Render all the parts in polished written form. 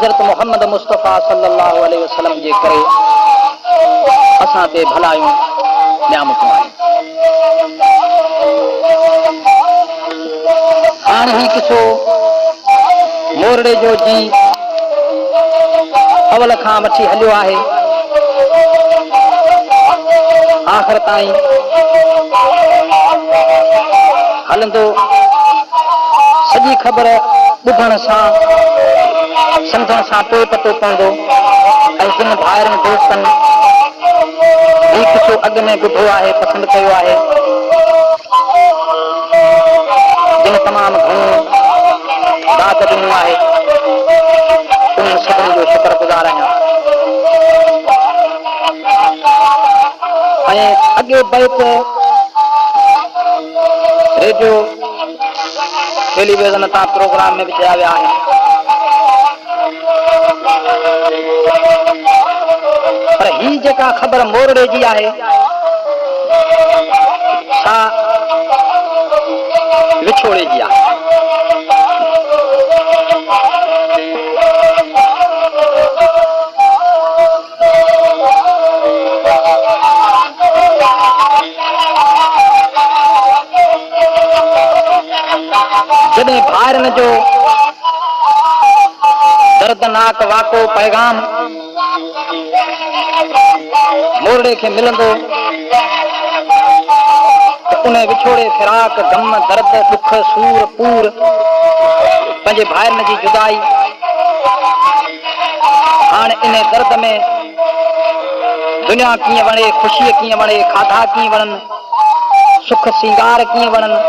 हज़रत मोहम्मद मुस्तफ़ा सल्लल्लाहु अलैहि वसल्लम जे करे असां ते भलायूं नियामतूं आहिनि। हाणे ही किसो मोरड़े जो जी अवल खां वठी हलियो आहे आख़िर ताईं हलंदो। सॼी ख़बर ॿुधण सां सम्झण सां पोइ पतो पवंदो ऐं जिन भाइरनि दोस्तनि हीउ किसो अॻु में ॿुधो आहे पसंदि कयो आहे जिन तमामु घणो दाद ॾिनो आहे उन्हनि सभिनी जो शुक्रगुज़ार आहियां। ऐं अॻे बैत रेडियो टेलीविज़न तां प्रोग्राम में बि चया विया आहिनि। पर ही जेका ख़बर मोरड़े जी आहे सा विछोड़े जी आहे। जॾहिं भाइरनि जो दर्दनाक वाक़ो पैगाम मोरड़े खे मिलंदो त उन विछोड़े फिराक गम दर्द दुख सूर पूर पंहिंजे भाइरनि जी जुदाई हाणे इन दर्द में दुनिया कीअं वणे ख़ुशी कीअं वणे खाधा कीअं वणनि सुख सिंगार कीअं वणनि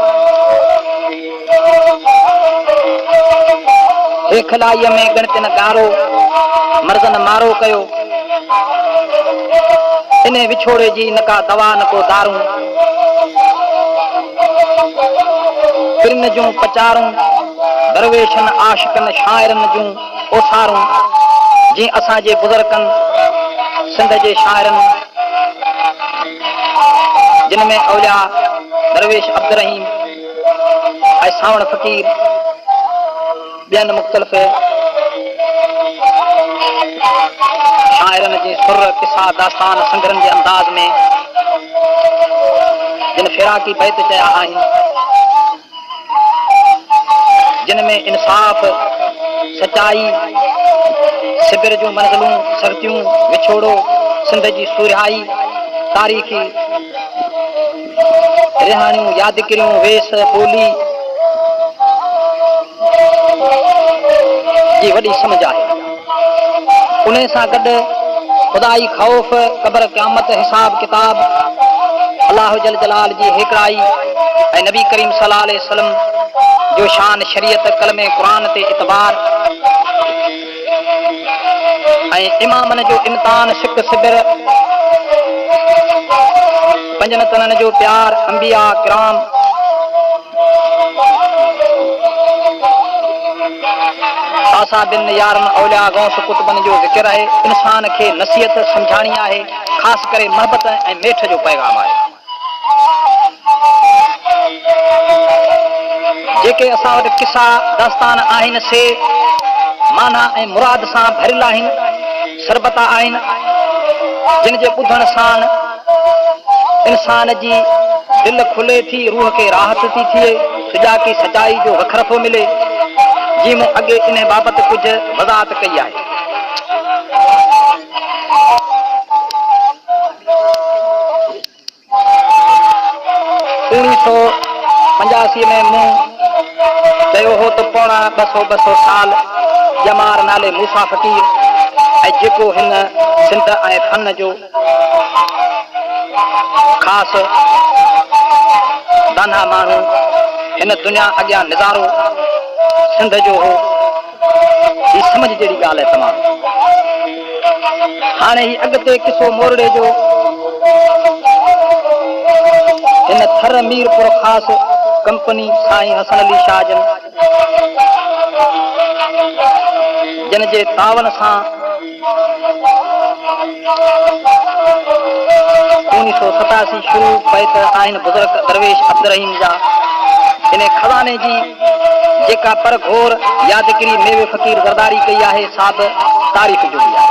हेखलाईअ में गणतिन गारो मर्दन मारो कयो। इन विछोड़े जी न का दवा न को दारू पिरन जूं पचारूं दरवेशनि आशिकनि शाइरनि जूं ओसारूं जीअं असांजे बुज़ुर्गनि सिंध जे शाइरनि जिन में औलिया दरवेश अब्दुर्रहीम ऐं सावण फ़क़ीर ॿियनि मुख़्तलिफ़ शाइरनि जी सुर किसा दास्तान संगरनि जे अंदाज़ में जिन फिराकी बैत चया आहिनि जिन में इंसाफ़ सचाई शिबिर जूं मंज़िलूं सख़्तियूं विछोड़ो सिंध जी सुरिहाई तारीख़ी रिहाणियूं यादगिरियूं वेस ॿोली जी वॾी समझ आहे। उन सां गॾु ख़ुदाई ख़ौफ़ क़बर क़यामत हिसाब किताब अल्लाह जल जलाल जी हिकिड़ाई ऐं नबी करीम सल्लल्लाहु अलैहि वसल्लम जो शान शरीयत कलमे क़ुरान ते इतबार ऐं इमामनि जो इम्तिहान सिक सिबिर पंजनि तननि जो प्यार अंबिया किराम आसा बिन यारनि औलिया गौस कुतबनि जो ज़िक्र आहे। इंसान खे नसीहत सम्झाणी आहे ख़ासि करे मोहबत ऐं मेठ जो पैगाम आहे। जेके असां वटि किसा दास्तान आहिनि से माना ऐं मुराद सां भरियल आहिनि सरबता आहिनि जिन जे ॿुधण सां इंसान जी दिलि खुले थी रूह खे राहत थी थिए सुजाकी सचाई जो वखर थो मिले जीअं मूं अॻे इन बाबति कुझु वज़ाहत कई आहे। 1985 में मूं चयो हो त पौणा 200 साल जमार नाले मूसा फ़क़ीर ऐं जेको हिन सिंध ऐं फन जो ख़ासि दाना माण्हू हिन दुनिया अॻियां नज़ारो सिंध जो हो ही समझ जहिड़ी ॻाल्हि आहे तमामु। हाणे ही अॻिते किसो मोरड़े जो हिन थर मीरपुर ख़ासि कंपनी साईं हसन अली शाह जिन जे तावन सां 1987 शुरू बैत आहिनि बुज़ुर्ग दरवेश अब्दुर्रहीम जा इन खज़ाने जी जेका पर घोर यादगिरी मेवे फ़कीर ज़रदारी कई आहे साब तारीफ़ जो बि आहे।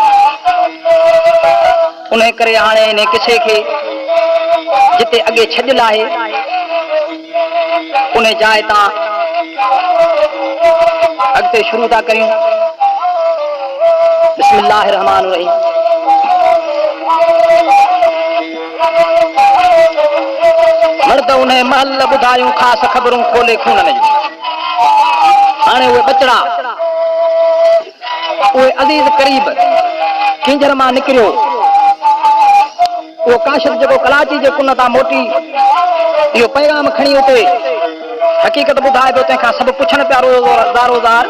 उन करे हाणे इन किसे खे जिते अॻे छॾियल आहे उन जाइ तां अॻिते शुरू था करियूं। बिस्मिल्लाह रहमान रहीम। मर्द उन महल ॿुधायूं ख़ासि ख़बरूं खोले खून में। हाणे उहे बचड़ा उहे अज़ीज़ करीब किंजर मां निकिरियो। उहो काशिफ जेको कराची जे कुन तां मोटी इहो पैगाम खणी उते हक़ीक़त ॿुधाए पियो। तंहिंखां सभु पुछनि पिया रोज़ार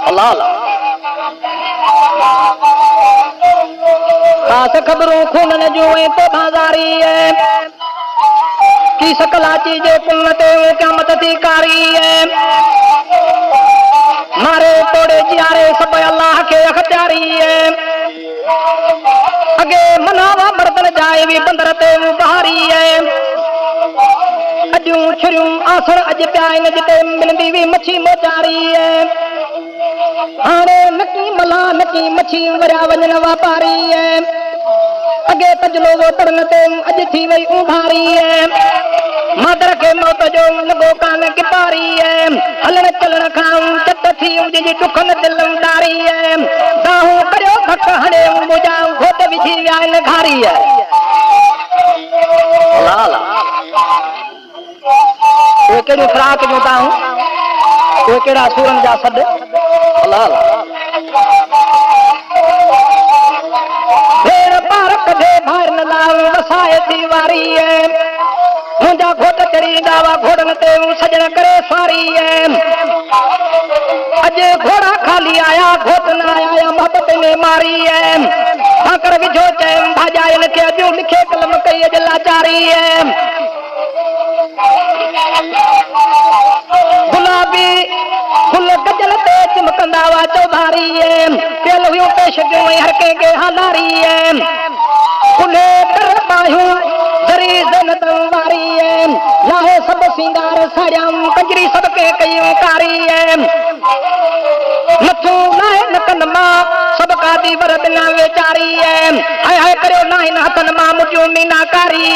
अल्लाह ख़ासि ख़बरूं खूनन जूं ऐं तो बाज़ारी की सकलाची जे कुन ते क़यामत थी कारी मारे तोड़े जियारे सब अल्लाह के अख्तियारी अगे मनावा मर्दन जाए भी बंदर ते बहारी अजूं छुरियूं आसण अज प्याइन जिते मिलंदी भी मच्छी मोचारी हाणे नकी मला नकी मच्छी वरिया वञन वापारी अगे तजलो वो तरन ते अज थी वई उभारी मादर के मौत जो लॻो कान किपारी हलण चलण खां चट थी जी दुखन दिलम डारी दाहूं करियो धक हणे मुंहिंजा घोट विझी विया आहिनि घारी उहे कहिड़ियूं ख़ुराक जूं दाहूं उहे कहिड़ा सूरनि जा सॾ भेण पार कढे ॿाहिरि न लाव वसाए थी वारी मुंहिंजा घोट चढ़ींदा हुआ घोड़नि ते सजण करे सारी अॼु घोड़ा खाली आया घोट न आया मोहबत में मारी भाकर विझो चयमि भाॼाइनि खे अॼु लिखे कलम कई अॼु लाचारी गुलाबी गुल गजल ते चिमकंदा हुआ चौधारी पियल हुयूं पेशगियूं हर कंहिंखे हालारी उन्हे कर बाहियूं जरी ज़नत वारी लाहे सब सिंगार साड़ियां कंजरी सब के कयूं कारी नथूं लाहे नकन मां सब कादी वर बिना वेचारी हाय हाय करियो नाहे हथन मां मुटियूं मीनाकारी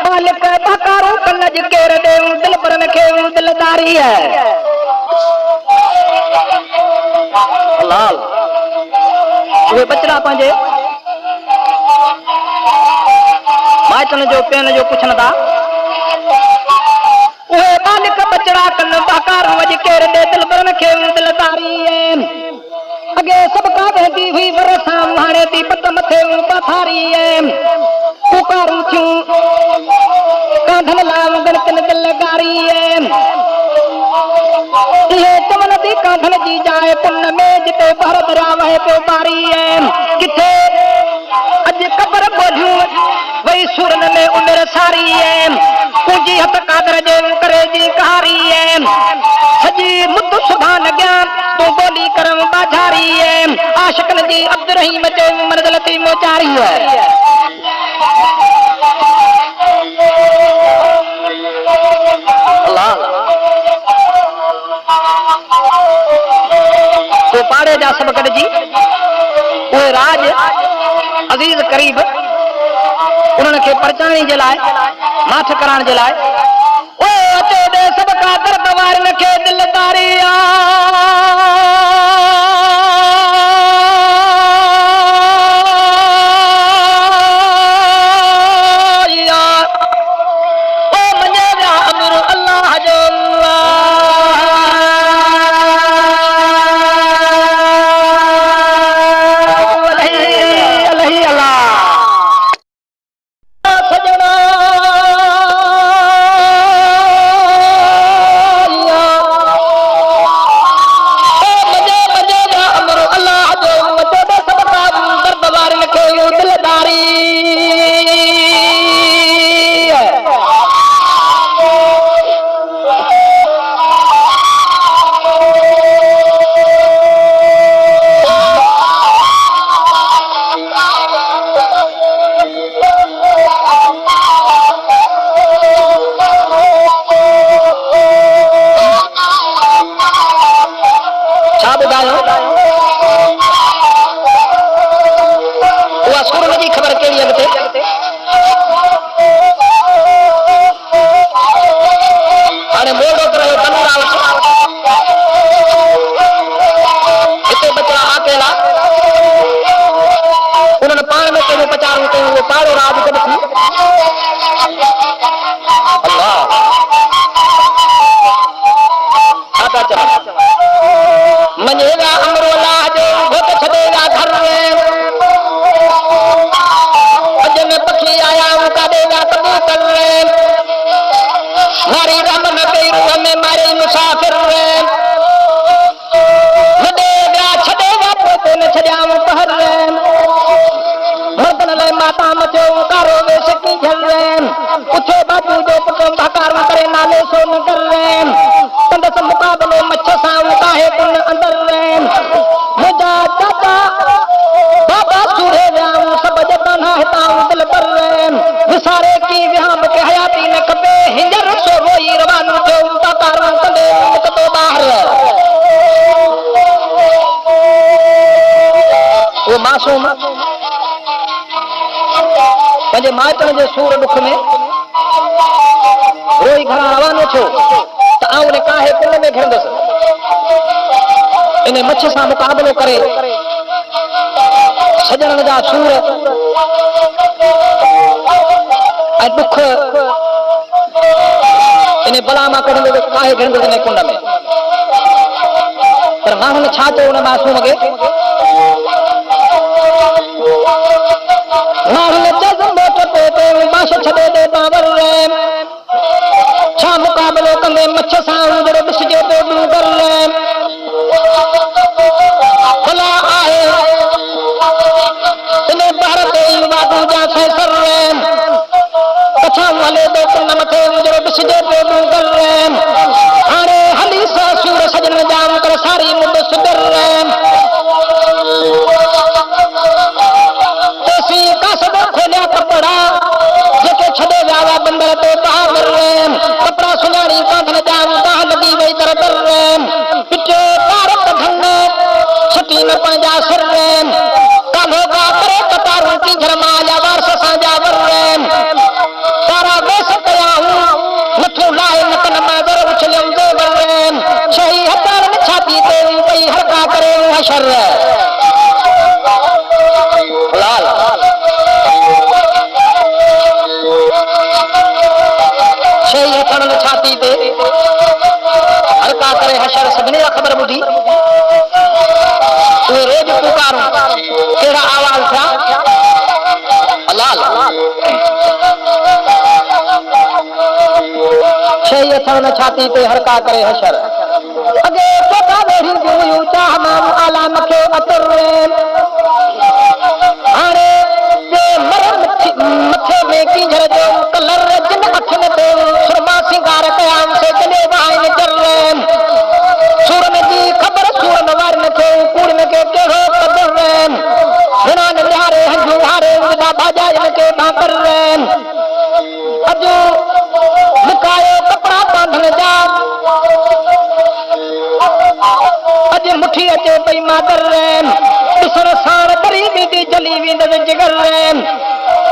मालिक बकारो कनज केर ॾेऊं दिल परन खे दिलदारी लाल उहे बचड़ा पंहिंजे माइटनि जो पेन जो पुछनि था उहे मालिक बचड़ा कन बकार वॼ केर ॾे दिल परन खे दिलदारी अॻे सभु का वेंदी हुई वर सां हाणे थी पत मथे पथारी पुकारूं थियूं कांधन लाव गणतिन दिल गारी इहे चवनि थी कांधन जी जाइ पुन में जिते भर दरिया वहे पियो बारी किथे अॼु कबर ॿोलियूं वई सुरन में उमिरि सारी पूंजी हथ कादर जे करे जी कहारी सॼी मुद सुभान ज्ञान तूं ॿोली करम बाझारी आशिकन जी अब्दुरहीम जे मंज़िल थी मोचारी तो पाड़े जा सब गॾिजी उहे राज अज़ीज़ करीब उन्हनि खे परचाइण जे लाइ माठ कराइण जे लाइ अचे ॾे सभ का दर्द वारनि खे दिलदारी हाणे मोड़ो करे तनुराव हिते बचा अकेला उन्होंने पाण में कहीं पचारूं कयूं वो पाड़ो राज कब थी अल्लाह आता चला मनेगा अमरो अल्लाह जो घोट छदेगा घर में अज में पखी आया उनका देगा कबूतर मारी रम में कई रूह में मारे मुसाफिर न देगा छदेगा पोते न छड़ियाऊं पहर मर्दन लाइ माता मचो कारो वे शकी झल उठे बाबू जो पुटो धकारो करे नाले सो न कर कंदस मुकाबलो मच्छ सां काहे कुन अंदर मुजा चाचा बाबा सूरे जाऊं सब जता ना हटाऊं दिल पर विसारे की विहाम के हयाती न कपे हिंजर सो रोई रवानो जो धकारो कंदे मुकतो बाहर वो मासूम पंहिंजे माइटनि जे सूर दुख में रोई घरां रवानो थियो त आउं उन काहे कुंड में घिरंदुसि इन मच्छ सां मुक़ाबिलो करे सजणनि जा सूर ऐं दुख इन बला मां कढंदुसि काहे घिरंदुसि इन कुंड में पर माण्हुनि छा चयो उन मासूम खे छॾे दे बाबर छा मुक़ाबिलो कंदे मच्छ सां जहिड़ो ॾिसजे पियो डूंगर भला आहे इन बहर ते वागू जा फैसर कछा हले थो कुन मथे जहिड़ो ॾिसजे पियो डूंगर हाणे हली सा सूर सजन जाम कर सारी मुंड सुधर तेसी कासब खोलिया कपड़ा छदे जावा बंदर ते बाहर कपड़ा सुनाड़ी कांधन जाम बाह लगी वही तर तर पिटे पारत घंग छटी न पंजा सिर कालो का करे कतारू की झरमा जा वारस सा जा वर तारा बेस कया हूं नथो लाए नकन मादर उछलम दे वर छही हतार छाती ते पई हरका करे हशर लाल छाती ते हरका करे हशर सभिनी जा ख़बर ॿुधी उहे रोज पुकारूं कहिड़ा आवाज़ थिया अलाह छही हथनि छाती ते हरका करे हशर अॻे केतिरा वेही हुयूं चाह माण्हू आला मथे अतर हाणे मथे में कीझर जो कलर जिन अखियुनि ते सुरमा सिंगार कया से जने वाइन चर सूरन जी ख़बर सूरन वारन खे कूड़न खे कहिड़ो कदर हिना निहारे हंजू हारे उदा बाजा इन खे बाबर अॼु लिकायो कपड़ा बांधण जा अॼु मुठी अचे पई मादर ॾिसण साण ग़रीबी थी जली वेंदसि जिगर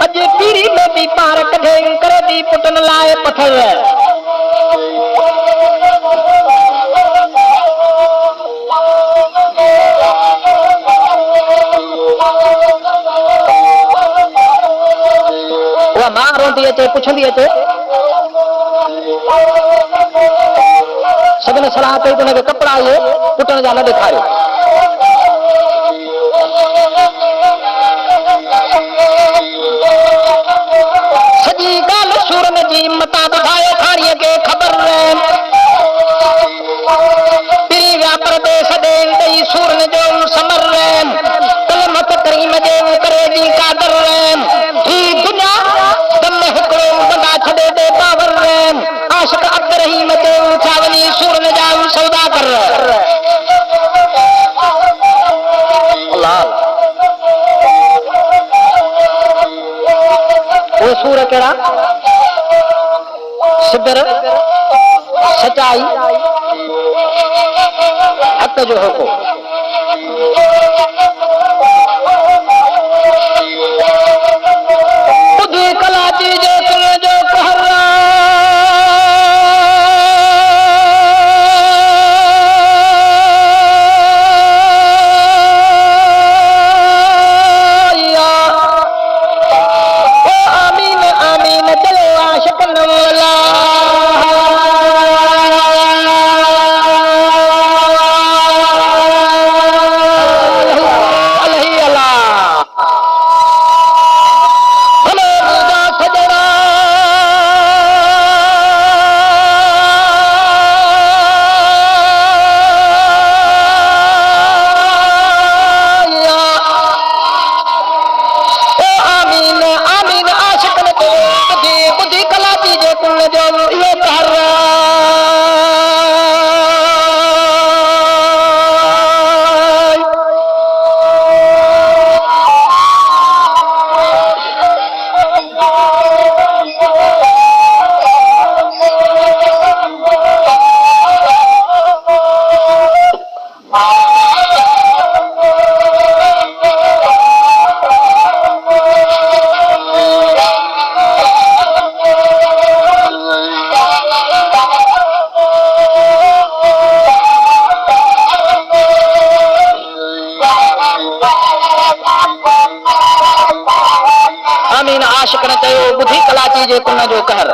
अॼु पीरी में बि पार कढे करे थी पुटनि लाइ पथर उहा मां रोंदी अचे पुछंदी अचे सभिनी सलाह कई त हुनखे कपिड़ा इहे पुटनि जा न ॾेखारियो सॼी ॻाल्हि सूरन जी मता ॿुधायो खाणीअ खे ख़बर पीरी व्यापर ते सॾे ॾेई सूरन जो समर कलमत करीम जे करे जी कादर ही दुनिया दम हिकिड़ो बंदा छॾे दे बावर आशिक अब्द रहीम ते छावनी सूरन जा सौदागर वो सूर कहिड़ा सिदर सचाई हक़ जो हुकुम ॿुधी कलाची जो तुल जो कहर आशिकन चयो बुधी कलाची जे कुन जो कहर।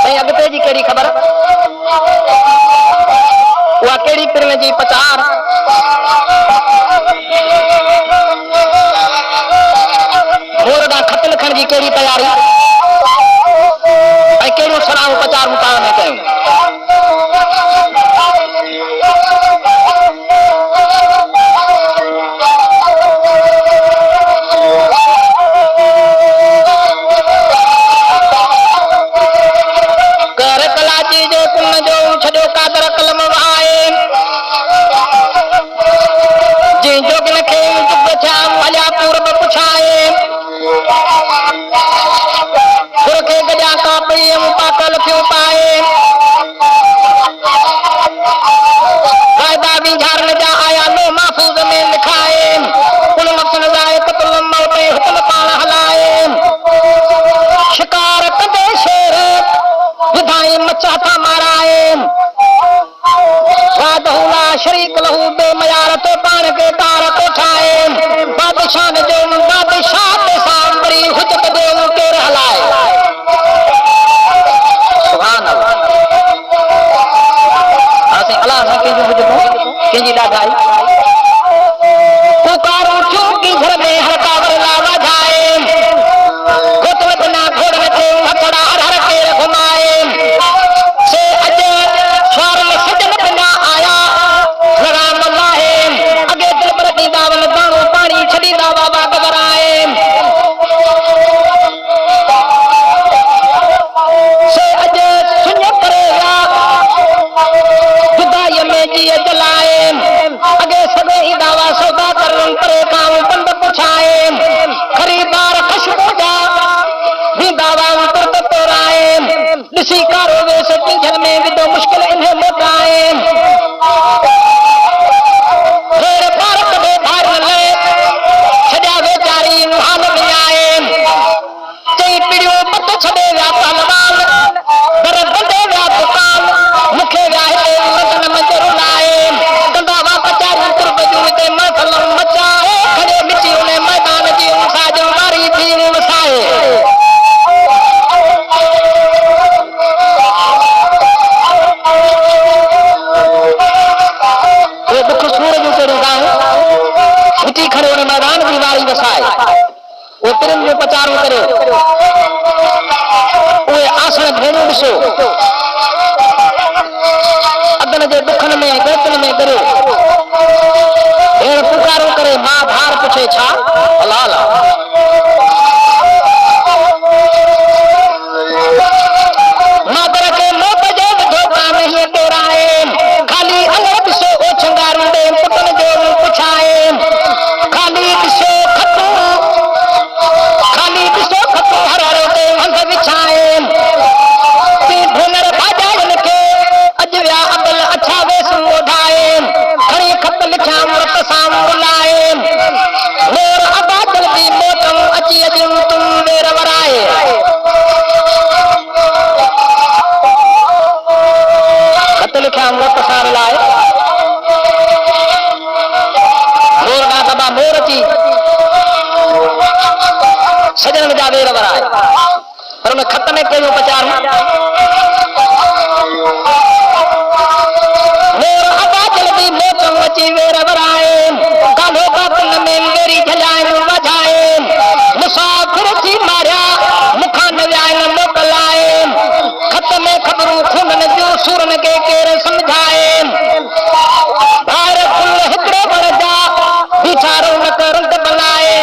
साईं अॻिते जी कहिड़ी ख़बर, उहा कहिड़ी पिरण जी पचार, मोर ॾांहुं खत लिखण जी कहिड़ी तयारी ऐं कहिड़ियूं सराहूं पचारूं पाण में कयूं। कर कलाची जे कुन जो छॾियो कादर कलम वहाए, जंहिं जोगन खे जुग थिया हलिया पूरब पुछाए, खुर खे गॾिया कापड़ी पाकल थियो पाए, क़ाइदा विझारण जा आया लो महफूज़ में लिखाए, कुल मक़सद जाए क़त्ल मौत हुक्म पाण हलाए, शिकार कंदे शेर विधाई मचा था माराए, वादहू ला शरीक लहू बेमयार तो पाण के तार तो ठाए, बादशाह जो बादशाह ते सांबरी हुजत देव केर हलाए। सुभान अल्लाह। असां अल्लाह सां कंहिंजो हुजतो कंहिंजी ॾाढाई पुकारूं थियूं की घर में हर कावर ला वधाए, गोतल बिना घोड़न ते हथड़ा हर हर केर घुमाए, से अॼु स्वार में सजन बिना आया राम लाहे, अॻे दिल पर ॾींदा वन दाणो पाणी छॾींदा बाबा घबराए, से अॼु सुञ करे विया जुदाई में जीअ जलाए, अॻे सभई ईंदा हुआ सौदा करण परे खां पंध पुछाए, ख़रीदार ख़ुशबू जा ॾींदा हुआ तुर्त तोराए, ॾिसी कारो वेस टींझर में विधो मुश्किल इन्हे मोटाए, फेर पार कढे ॿाहिरि लहे छॾिया वेचारी हाल में आए, चई पीड़ियो पत छॾे विया पहलवान, दर बंदे विया दुकान, मूंखे विया हिते रतन मंजर लाए, कंदा हुआ पचारियूं कुर्ब जूं हिते महफ़िल मचाए, खड़े मिटी उन मैदान जी साजूं वारी थी वसाए। दुख सूर जूं कहिड़ियूं ॻाल्हियूं मिटी खड़े उन मैदान जी वारी वसाए, उहे पिरनि जो पचारो करे, उहे आसन भेणियूं ॾिसो अदन जे दुखनि में ॻोतनि में ॻरियो, भेण पुकारो करे मां धार पुछे छा अलाह अलाह। मादर खे मौत जो धोखा नहीं तोराए, खाली अलॻि ॾिसो ओछंगारूं ॾे पुटनि जो पुछाए, खाली ॾिसो खतूं हर हर ते हंध विछाए, भेनर भाॼाइनि खे अॼु विया अबल अछा वेस ओढ़ाए, खणी खत लिखिया रत सां बुलाए, मोर अबा जल्दी मोटम अची अॼु तुम वेर वराए, खत लिखिया रत सां लाए, मोर ॾांहुं दबा मोर अची सजन जा वेर वराए, पर उन खत में कहिड़ो पचारूं, मोर अबा जल्दी मोटम अची वेर वराए, काल्हो बातुनि में वेरी झलाइनि वधाए, मुसाफ़िर थी मारिया मूंखां न वियाइन मोकलाए, खत में ख़बरूं खूननि जूं सूरनि खे केरु सम्झाए, ॿाहिरि फुल हिकिड़े वण जा बीचारो न करंद बनाए,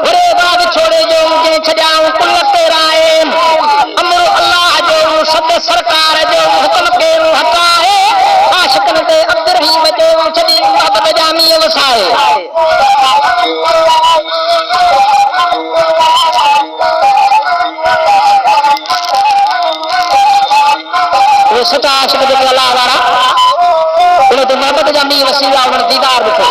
वरे बाब छोड़े जो जंहिं छॾियाऊं कुल तेराए, अमर अल्लाह जो सद सरकार जो हुक्म केरु हटाए, आशिकनि ते अब्दुर्रहीम जो छॾी बाबत जामी वसाए। उहे सचा आशिक जेके अलाह वारा उन ते मोहबत जा मींहं वसी विया, उन्हनि दीदार ॾिठो।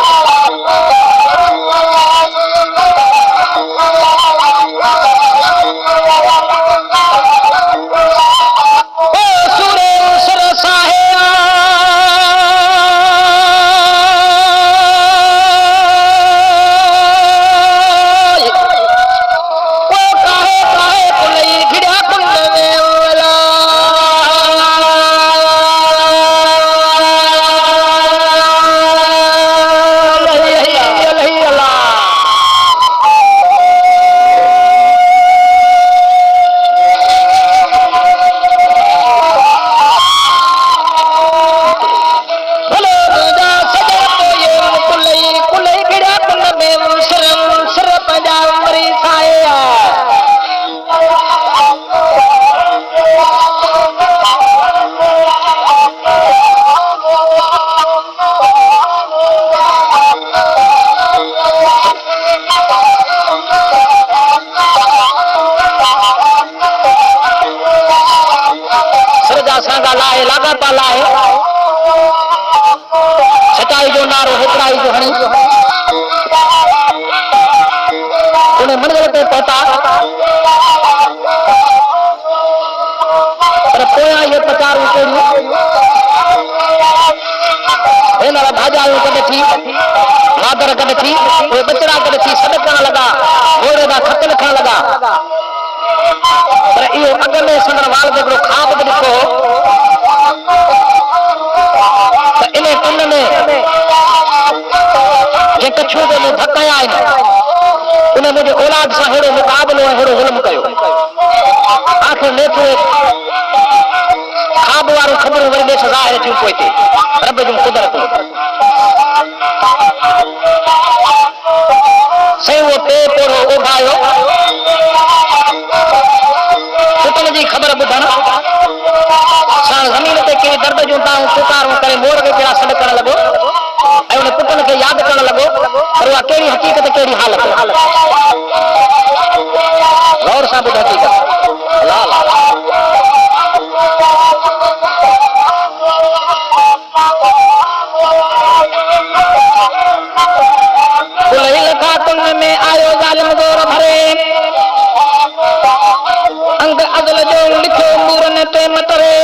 लागा लाए लागा पा लाए सच्चाई जो नारो हिकड़ाई जो हणी उन्हें मंजिल ते पहुता पर पोयां ये प्रचार हिन भाॼायूं कॾ थी मादर कॾ थी उहे बचड़ा कॾ थी सॾ करण लॻा घोड़े जा खत लिखण लॻा पर इहो अॻ में संदर वाल जो हिकिड़ो ख़्वाब बि ॾिठो त इन कुंड में जे कछू जे में धकाया आहिनि उन मुंहिंजे औलाद सां अहिड़ो मुक़ाबिलो ऐं अहिड़ो ज़ुल्म कयो आख़िर नेठो ख़्वाब वारियूं ख़बरूं वरी ॿिए ज़ाहिर थियूं पोइ ते रब जूं कुदरतूं सही उहो पे पोरो उभायो पुटनि जी ख़बर ॿुधण साण ज़मीन ते कहिड़ी दर्द जूं ताऊं पुकारूं करे मोर खे कहिड़ा सॾ करणु लॻो ऐं उन पुटनि खे यादि करणु लॻो पर उहा कहिड़ी हक़ीक़त कहिड़ी हालत गौर सां ॿुध हक़ीक़त लाल कुल में आयो ज़ालिम ज़ोर भरे अंग अज़ल जो लिखो नूरन ते मतरे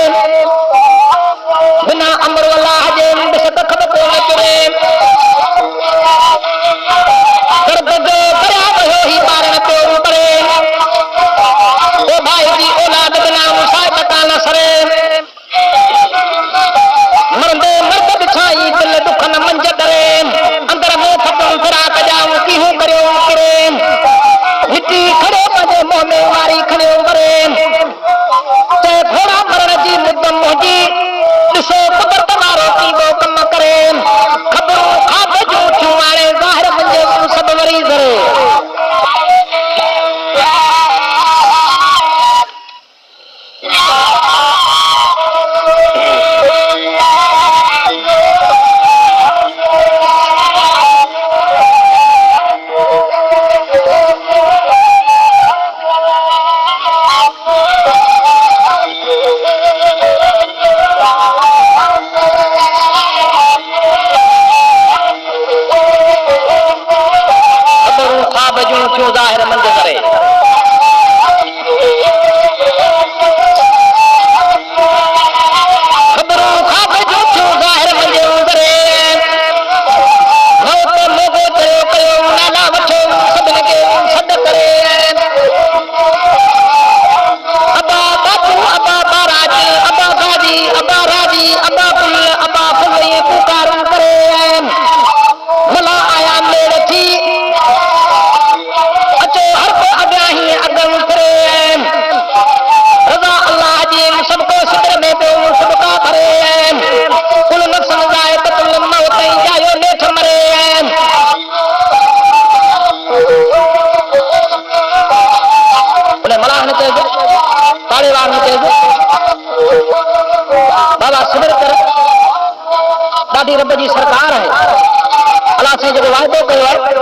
बिना अमर अल्लाह जे बिसत खब को न चुरे दर्द जो दरिया वयो ही ॿारनि ते उतरे ओ भाई जी औलाद बिना मुसाइब कान सरे मरंदे मर्द बिछाई दिल दुख न मंझ डरे अंदर में थपूं फिराक जाऊं कीहूं करियो किरे मिट्टी खड़े पंहिंजे मुंहं में वारी खड़ियो करे चए थोड़ा मरण जी मुदम मुंहिंजी ॾिसो ख़बर तमारो कीवो कम करे ख़बरूं ख़्वाब जूं थियूं हाणे ज़ाहिर मुंहिंजे सभु वरी ज़रे ज़ाहिर मंद करे ख़बरूं ख़्वाब जूं थियूं ज़ाहिर मंद करे मौत मोगो चयो कयो नाला वठो सभिनी खे सॾ करे अबा बापू अबा बाराज अबा गाजी अबा राजी अबा पुल अबा फुल पुकारूं करे भला आया मेर थी सबको सिर में दो सबका भरे कुल नफ्स जाए तो कुल मौत जायो लेठ मरे उन्हें मलाह ने तेज तालेवार ने तेज बाबा सिमर कर ॾाढी रब जी सरकार है अल्लाह से जो वाइदो कयो है